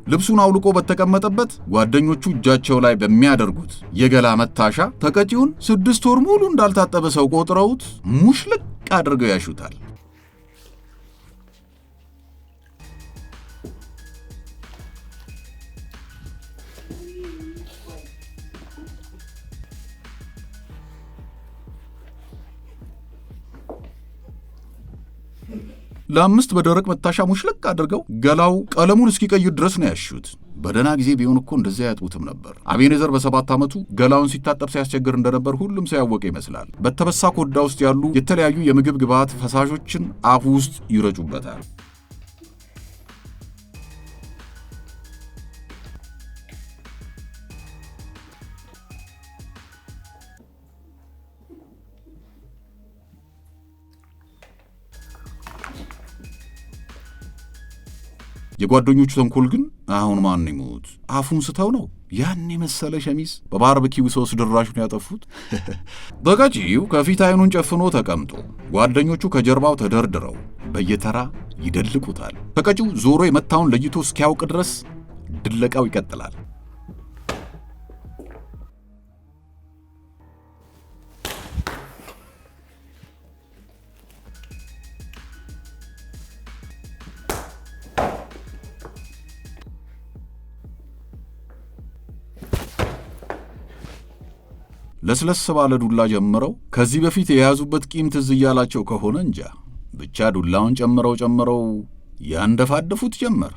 ልብሱን አውልቆ በተቀመጠበት ጓደኞቹ እጃቸው ላይ በሚያደርጉት የገላ መታሻ ተቀጪውን 6 ወር ሙሉ እንዳልታጠበ ሰው ቆጥረውት ሙሽልቅ አድርገው ያሹታል። ለ5 በደረቅ መታሻ ሙሽልቅ አድርገው ገላው ቀለሙን እስኪቀይር ድረስ ነው ያሹት። በደህና ጊዜ ቢሆን እኮ እንደዚያ ያጥቡትም ነበር። አቤኔዘር በ7 ዓመቱ ገላውን ሲታጠብ ሲያስቸግር እንደነበር ሁሉም ሰው ያወቀ ይመስላል። በተበሳ ኮዳ ውስጥ ያሉ የተለያዩ የምግብ ግብዓት ፈሳሾችን አፉ ውስጥ ይረጩበታል። የጓደኞቹ ተንኮል ግን አሁን ማን ይሞት አፉን ስተው ነው ያን የመሰለ ሸሚዝ በባርበኪው ሶስ ድራሹን ያጠፉት። ተቀጪው ከፊት አይኑን ጨፍኖ ተቀምጦ ጓደኞቹ ከጀርባው ተደርድረው በየተራ ይደልቁታል። ተቀጪው ዞሮ የመታውን ለይቶ እስኪያውቅ ድረስ ድለቃው ይቀጥላል። ለስለስ ባለ ዱላ ጀምረው ከዚህ በፊት የያዙበት ቂም ትዝ እያላቸው ከሆነ እንጃ ብቻ ዱላውን ጨምረው ያንደፋደፉት ጀመር።